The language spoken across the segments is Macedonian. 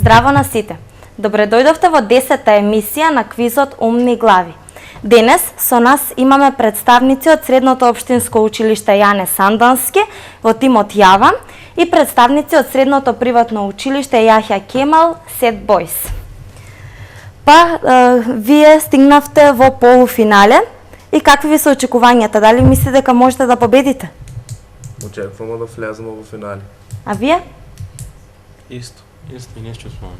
Здраво на сите! Добре дојдовте во 10-та емисија на квизот Умни глави. Денес со нас имаме представници од Средното општинско училиште Јане Сандански во тимот Јава и представници од Средното приватно училиште Јахја Кемал Сет Бойс. Вие стигнавте во полуфинале и какви ви се очекувањата? Дали мислите дека можете да победите? Очекуваме да влеземе во финале. А вие? Исто и не чувствувам.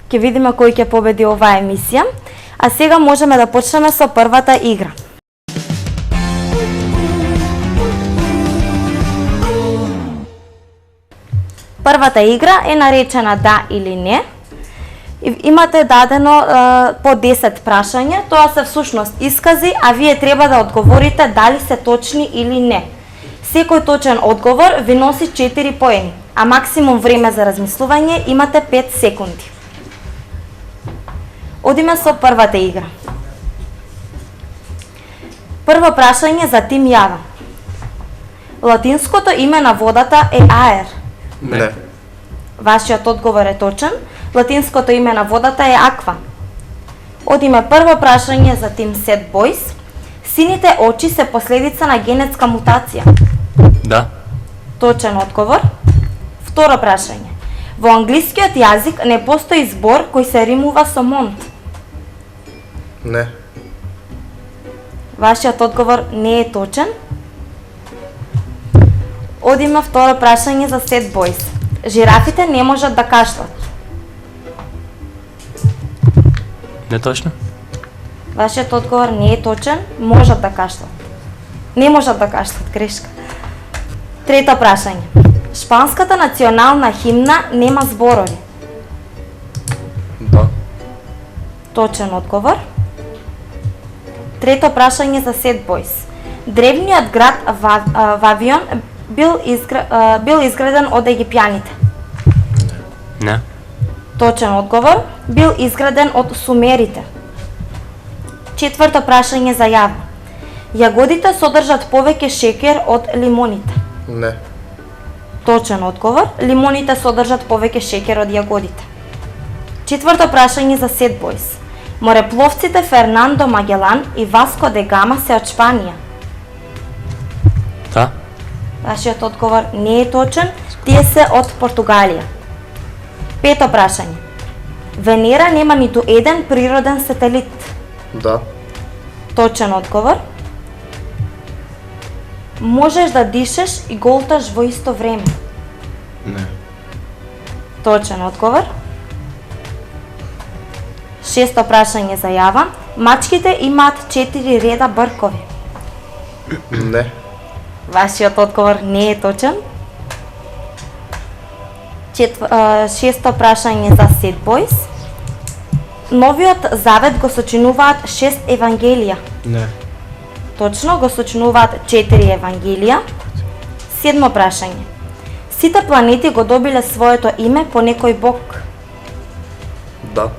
Ќе видиме кој ќе победи оваа емисија. А сега можеме да почнеме со првата игра. Првата игра е наречена да или не. Имате дадено по 10 прашања, тоа се всушност искази, а вие треба да одговорите дали се точни или не. Секој точен одговор ви носи 4 поени, а максимум време за размислување имате 5 секунди. Одиме со првата игра. Прво прашање за тим Јава. Латинското име на водата е аер. Не. Вашиот одговор е точен. Латинското име на водата е аква. Одиме прво прашање за тим Сет Бойс. Сините очи се последица на генетска мутација. Да. Точен одговор. Второ прашање. Во англискиот јазик не постои збор кој се римува со монт. Не. Вашиот одговор не е точен. Одиме второ прашање за Сет Бойс. Жирафите не можат да кашлат. Не точно? Вашиот одговор не е точен. Можат да кашлат. Не можат да кашлат, грешка. Трето прашање. Шпанската национална химна нема зборови. Да. Точен одговор. Трето прашање за Сет Бойс. Древниот град Вавион бил изграден од египјаните. Не. Точен одговор. Бил изграден од сумерите. Четврто прашање за Јава. Јагодите содржат повеќе шеќер од лимоните. Не. Точен одговор. Лимоните содржат повеќе шеќер од јагодите. Четврто прашање за Сет Бойс. Морепловците Фернандо Магелан и Васко де Гама се од Шпанија. Да. Вашиот одговор не е точен. Тие се од Португалија. Пето прашање. Венера нема ниту еден природен сателит. Да. Точен одговор. Можеш да дишеш и голташ во исто време. Не. Точен одговор. Шесто прашање за Јава. Мачките имаат 4 реда бркови. Не. Вашиот одговор не е точен. Шесто прашање за Сет Бойс. Новиот завет го сочинуваат 6 евангелија. Не. Точно, го сочинуваат 4 евангелија. Седмо прашање. Сите планети го добиле своето име по некој бог. Да.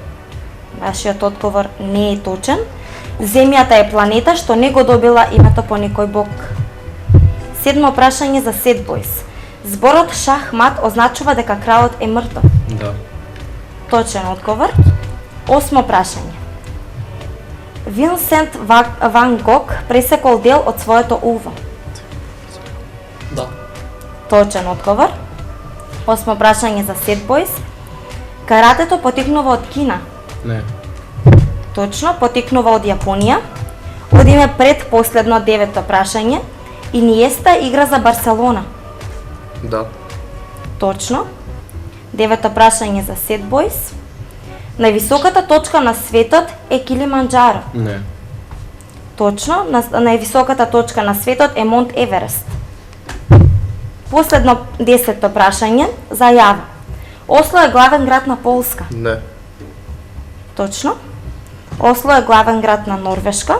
Вашиот одговор не е точен. Земјата е планета што не го добила името по некој бог. Седмо прашање за Сет Бойс. Зборот шахмат означува дека кралот е мртов. Да. Точен одговор. Осмо прашање. Винсент Ван Гог пресекол дел од своето уво. Да. Точен одговор. Осмо прашање за Сет Бойс. Каратето потекнува од Кина. Не. Точно, потекнува од Јапонија. Одиме пред последно девето прашање. Иниеста игра за Барселона. Да. Точно. Девето прашање за Сет Бойс. Највисоката точка на светот е Килиманџаро. Не. Точно, највисоката точка на светот е Монт Еверест. Последно 10-то прашање за Јава. Осло е главен град на Полска. Не. Точно. Осло е главен град на Норвешка.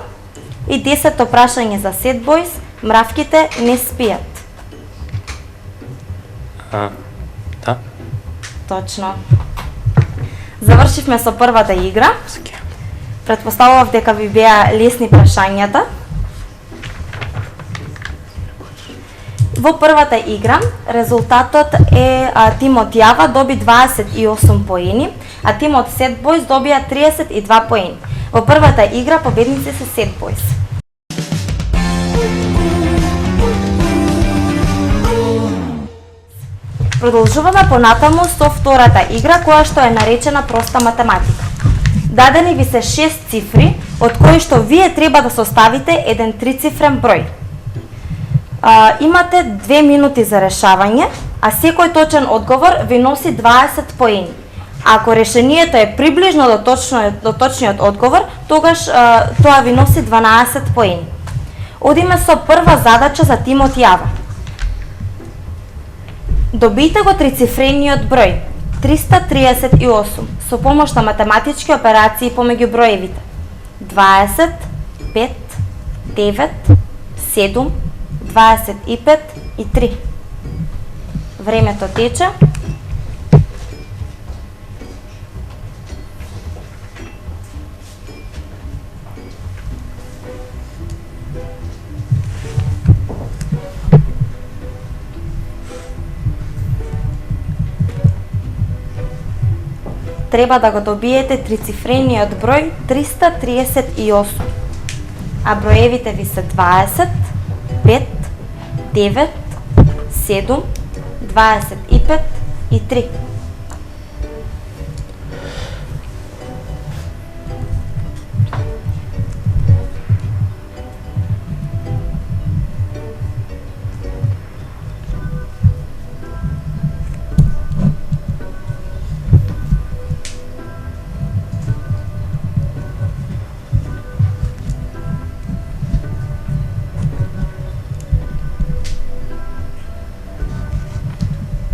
И 10-то прашање за Сет Бойс. Мравките не спијат. Да. Точно. Завршивме со првата игра. Претпоставував дека ви беа лесни прашањата. Во првата игра резултатот е тимот Јава доби 28 поени, а тимот Set Boys добија 32 поени. Во првата игра победници се Set Boys. Продолжуваме понатаму со втората игра која што е наречена проста математика. Дадени ви се 6 цифри, од кои што вие треба да составите еден трицифрен број. Имате 2 минути за решавање, а секој точен одговор ви носи 20 поени. Ако решението е приближно до точниот одговор, тогаш тоа ви носи 12 поени. Одиме со прва задача за тимот Јава. Добијте го трицифрениот број 338 со помош на математички операции помеѓу броевите 20, 5, 9, 7, 25 и 3. Времето тече. Треба да го добиете трицифрениот број 338, а броевите ви се 20, 5, 9, 7, 25 и 3.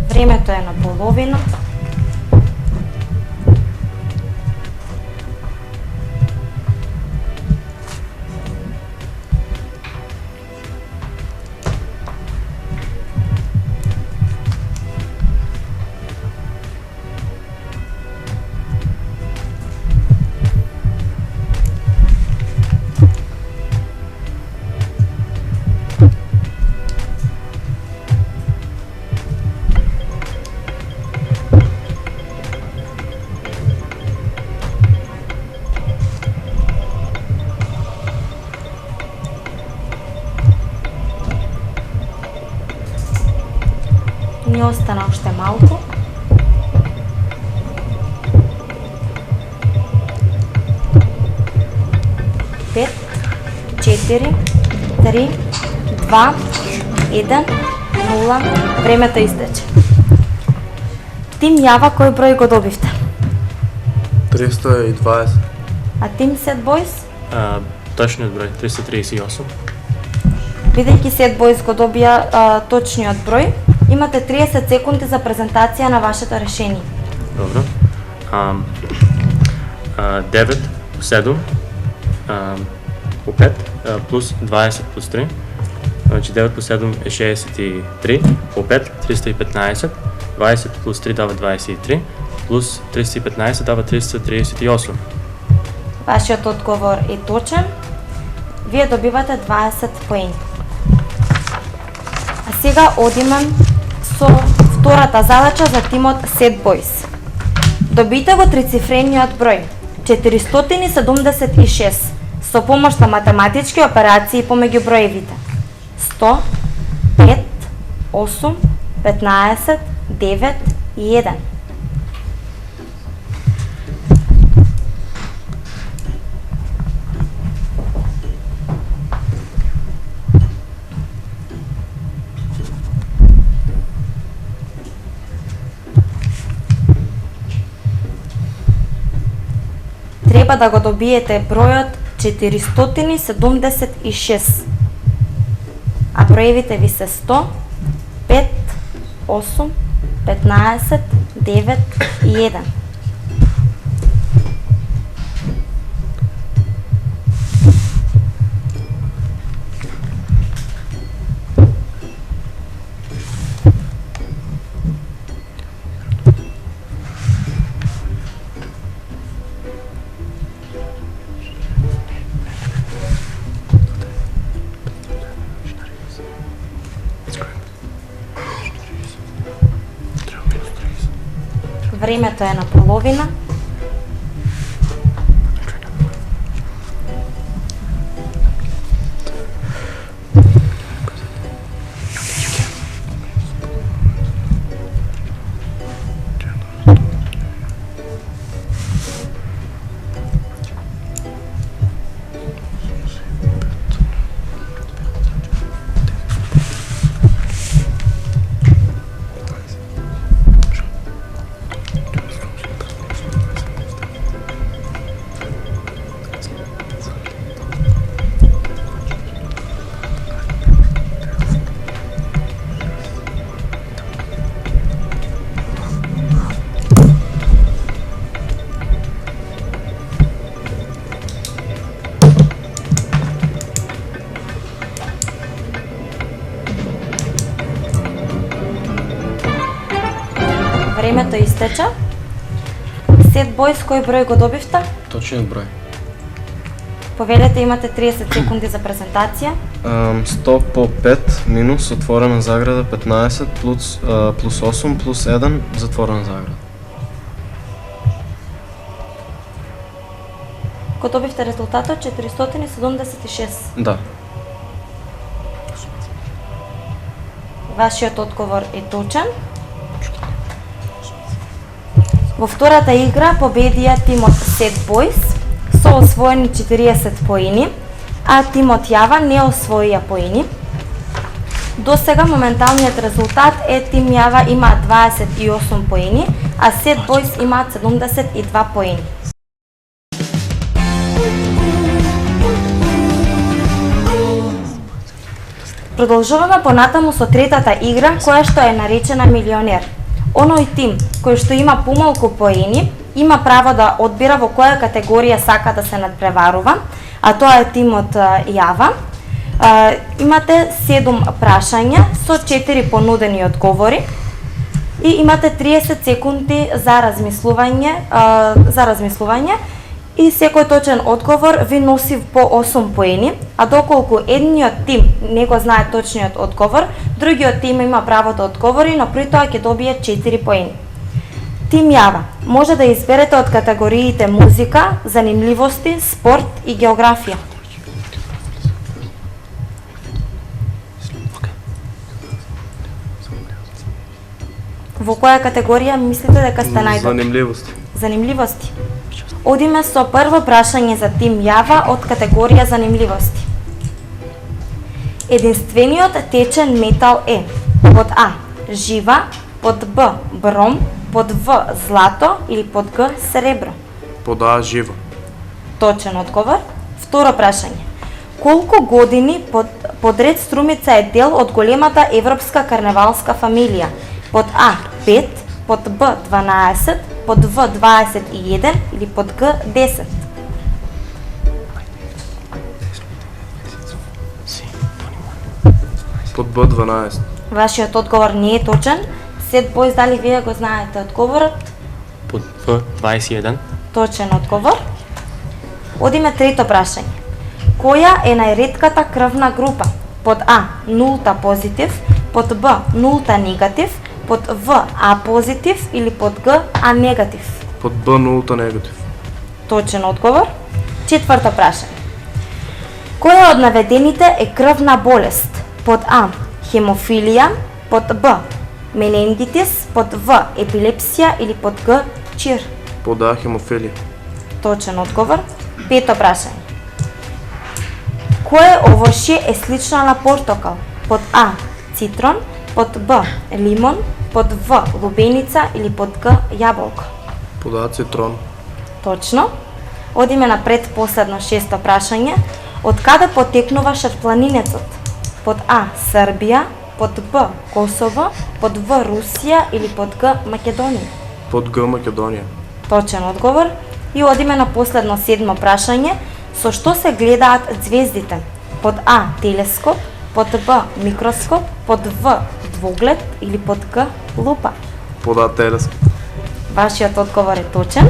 Времето е на половина. Ни остана уште малку. Пет, 4, 3, 2, 1, 0. Времето истече. Тим Јава, кој број го добивте? 320. А тим Set Boys? Точниот број 338. Бидејќи Set Boys го добија точниот број, имате 30 секунди за презентација на вашето решение. Добро. 9 7 по 5 плюс 20 плюс 3. Значи 9 плюс 7 е 63, по 5 315, 20 плюс 3 дава 23, плюс 315 дава 338. Вашиот одговор е точен. Вие добивате 20 поени. А сега одиме со втората задача за тимот Set Boys. Добијте го трицифрениот број 476 со помош на математички операции помеѓу броевите 100, 5, 8, 15, 9 и 1. Треба да го добиете бројот 476, а броевите ви се 100, 5, 8, 15, 9 и 1. Времето е на половина. Времето истече. Сет Бойс, кој број го добивте? Точниот број. Повелете, имате 30 секунди за презентација. 100 по 5 минус отворена заграда 15 плюс 8 плюс 1 затворена заграда. Кој добивте резултатот 476. Да. Вашиот одговор е точен. Во втората игра победија тимот Сет Бойс со освоени 40 поени, а тимот Јава не освоија поени. До сега моменталниот резултат е тим Јава има 28 поени, а Сет Бойс имаат 72 поени. Продолжуваме понатаму со третата игра, која што е наречена Милионер. Оној тим кој што има помалку поени има право да одбира во која категорија сака да се надпреварува, а тоа е тимот Јава. Имате 7 прашања со 4 понудени одговори и имате 30 секунди за размислување, и секој точен одговор ви носи по 8 поени, а доколку едниот тим не го знае точниот одговор, другиот тим има право да одговори, но при тоа ќе добие 4 поени. Тим Јава, може да изберете од категориите музика, занимливости, спорт и географија. Во која категорија мислите дека сте најдобри? Занимливости. Занимливости. Одиме со прво прашање за тим Јава од категорија занимливости. Единствениот течен метал е: под А жива, под Б бром, под В злато или под Г сребро. Под А жива. Точен одговор. Второ прашање. Колку години подред Струмица е дел од големата европска карневалска фамилија? Под А 5, под Б 12, под В 21 или под Г 10. Под Б 12. Вашиот одговор не е точен. Сет Бойс, дали вие го знаете одговорот? Под В 21. Точен одговор. Одиме трето прашање. Која е најретката крвна група? Под А нулта позитив, под Б нулта негатив, под В А позитив или под Г А негатив. Под Б нулта негатив. Точен одговор. Четврто прашање. Која од наведените е крвна болест? Под А хемофилија, под Б менингитис, под В епилепсија или под Г чир. Под А хемофилија. Точен одговор. Пето прашање. Кое овошје е слично на портокал? Под А цитрон, под Б лимон, под В лубеница или под Г јаболка. Под А цитрон. Точно. Одиме напред, последно шесто прашање. Од каде потекнува шарпланинецот? Под А Србија, под Б Косово, под В Русија или под Г Македонија. Под Г Македонија. Точен одговор. И одиме на последно седмо прашање. Со што се гледаат ѕвездите? Под А телескоп, под Б микроскоп, под В двоглед или под Г лупа. Под А телескоп. Вашиот одговор е точен.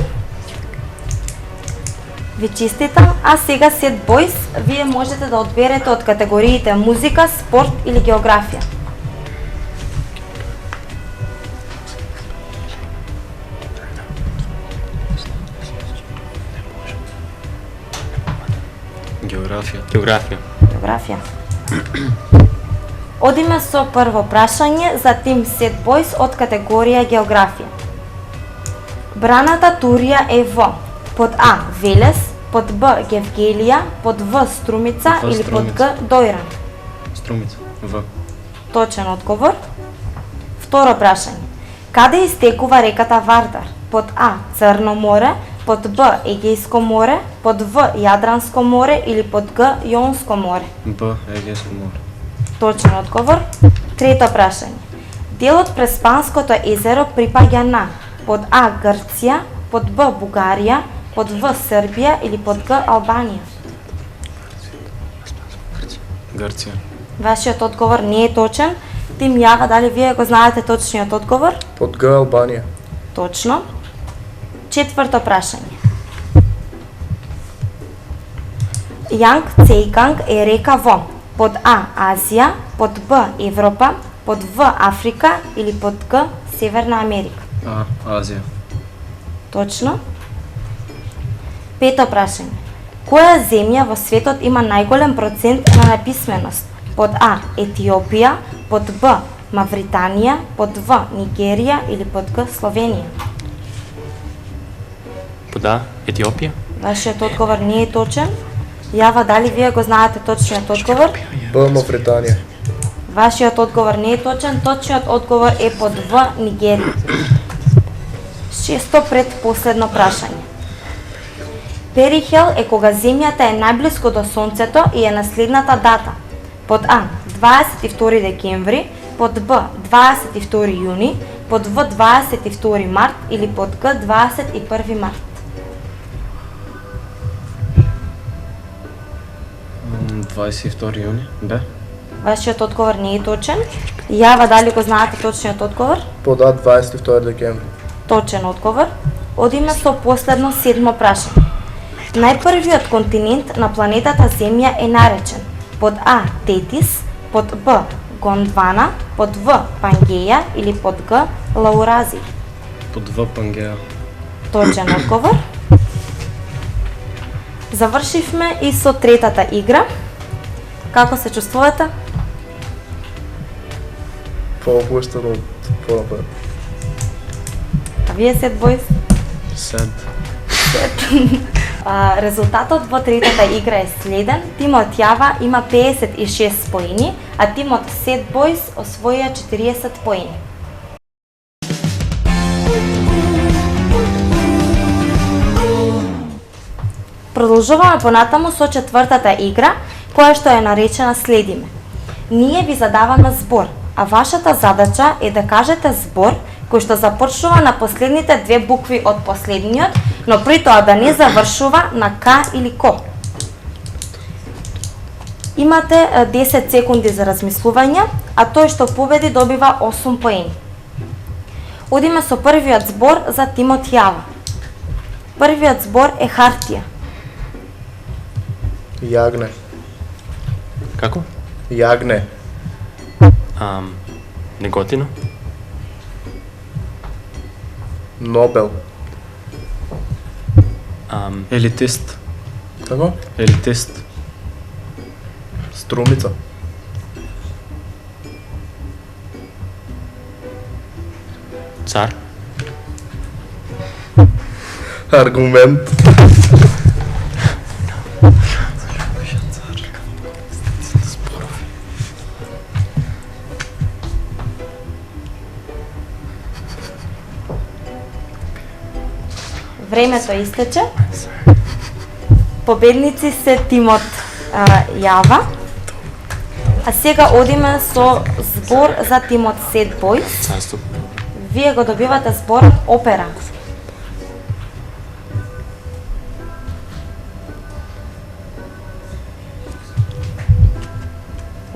Ви честитам, а сега Сет Бойс, вие можете да одберете од категориите музика, спорт или географија. Географија. Географија. Географија. Одиме со прво прашање за тим Сет Бойс од категорија Географија. Браната Турија е во под А Велес, под Б Гевгелија, под В Струмица В или под Струмица. Г Дојран? Струмица. В. Точен одговор. Второ прашање. Каде истекува реката Вардар? Под А Црно море, под Б Егејско море, под В Јадранско море или под Г Јонско море? Б. Егејско море. Точен одговор. Трето прашање. Делот Преспанското езеро припаѓа на под А Грција, под Б Бугарија, под В Србија или под Г Албанија? Грција. Вашиот одговор не е точен. Тим Јава, дали вие го знаете точниот одговор? Под Г Албанија. Точно. Четврто прашање. Јанг Цејганг е река во под А Азија, под Б Европа, под В Африка или под Г Северна Америка? А. Азија. Точно. Пето прашање. Која земја во светот има најголем процент на неписменост? Под А Етиопија, под Б Мавританија, под В Нигерија или под Г Словенија? Под А Етиопија. Вашиот одговор не е точен. Јава, дали вие го знаете точниот одговор? Б Мавританија. Вашиот одговор не е точен. Точниот одговор е под В Нигерија. Шесто предпоследно прашање. Перихел е кога земјата е најблиску до сонцето и е на следната дата. Под А 22 декември, под Б 22 јуни, под В 22 март или под Г 21 март? 22 јуни. Б. Вашиот одговор не е точен. Јава, дали го знаете точниот одговор? Под А 22 декември. Точен одговор. Одиме со последно седмо прашање. Најпрвиот континент на планетата Земја е наречен под А Тетис, под Б Гондвана, под В Пангеја или под Г Лаурази? Под В Пангеа. Точен одговор. Завршивме и со третата игра. Како се чувствувате? По-опуштено од понапред. А вие Сет Бойс? Сед. Резултатот во третата игра е следен. Тимот Јава има 56 поени, а тимот Сет Бойс освоија 40 поени. Продолжуваме понатаму со четвртата игра, која што е наречена следиме. Ние ви задаваме збор, а вашата задача е да кажете збор кој што започнува на последните две букви од последниот, но при тоа да не завршува на К или Ко. Имате 10 секунди за размислување, а тој што победи добива 8 поени. Одиме со првиот збор за тимот Јава. Првиот збор е хартија. Јагне. Како? Јагне. Неготино. Нобел. Елитист. Како? Елитист. Струмица. Цар. Аргумент. Времето истече. Победници се тимот Јава. А сега одиме со збор за тимот Сет Бойс. Царство. Вие го добивате зборот опера.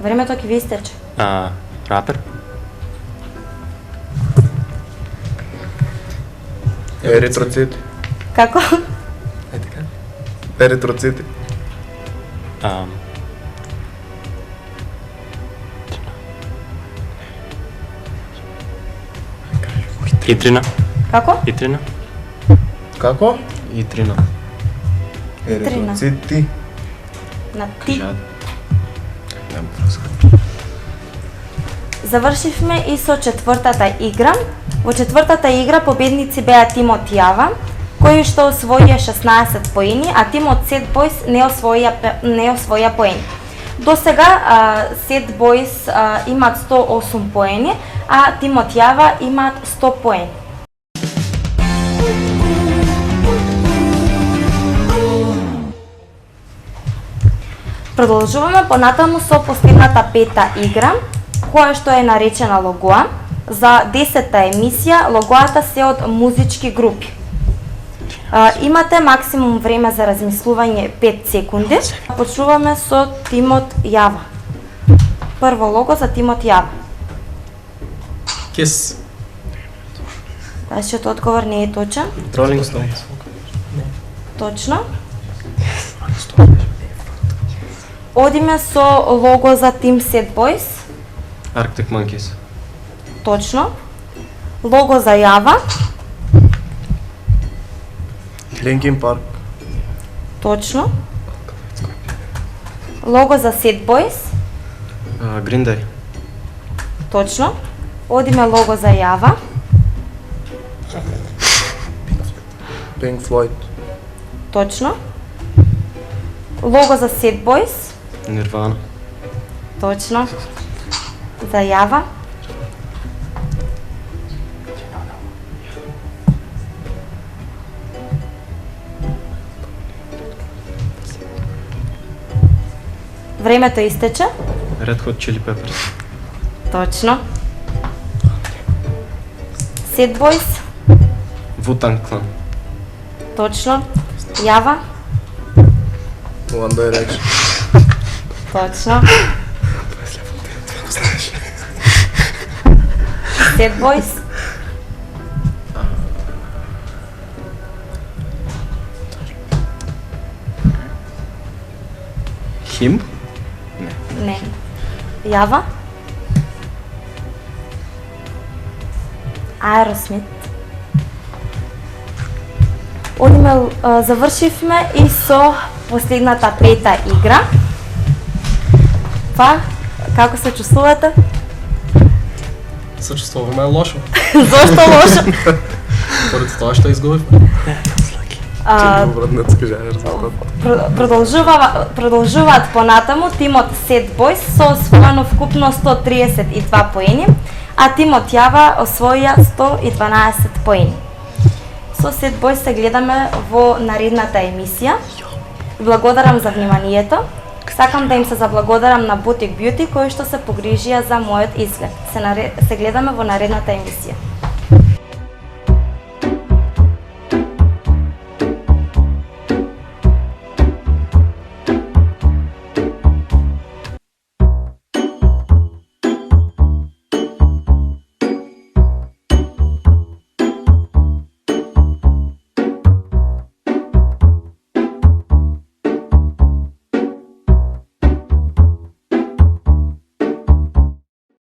Времето ќе ви истече. Рапер. Еритроцити. Како? Еритроцити. Итрина. Како? Итрина. Како? Итрина. Еритроцити. На ти. Жад. Нема врска. Завршивме и со четвртата игра. Во четвртата игра победници беа тимот Јава, кој што освоија 16 поени, а тимот Сет Бойс не освоја поени. До сега Сет Бойс имат 108 поени, а тимот Јава имат 100 поени. Продолжуваме понатаму со последната пета игра, која што е наречена Логоа. За 10-та емисија логоата се од музички групи. Имате максимум време за размислување 5 секунди. Почнуваме со тимот Јава. Прво лого за тимот Јава. Кис. Вашиот одговор не е точен. Rolling Stones. Точно. Одиме со лого за тим Сет Бойс. Arctic Monkeys. Точно. Лого за Јава. Linkin Park. Точно. Лого за Сет Бойс. Green Day. Точно. Одиме лого за Јава. Pink Floyd. Точно. Лого за Сет Бойс. Nirvana. Точно. За Јава. Времето истече. Red Hot Chili Peppers. Точно. Сет Бойс. Wu-Tang Clan. Точно. Јава. One Direction. Точно. Сет Бойс. Him. Не. Јава. Аеросмит. Одиме, завршивме и со последната пета игра. Па, како се чувствувате? Се чувствуваме лошо. Зошто лошо? Поради тоа што изгубивме. Вратнецки жанр за тоа. Продолжуваат понатаму тимот Сет Бойс со освоено вкупно 132 поени, а тимот Јава освоја 112 поени. Со Сет Бойс се гледаме во наредната емисија. Благодарам за вниманието. Сакам да им се заблагодарам на Boutique Beauty кои што се погрижија за мојот изглед. Се гледаме во наредната емисија.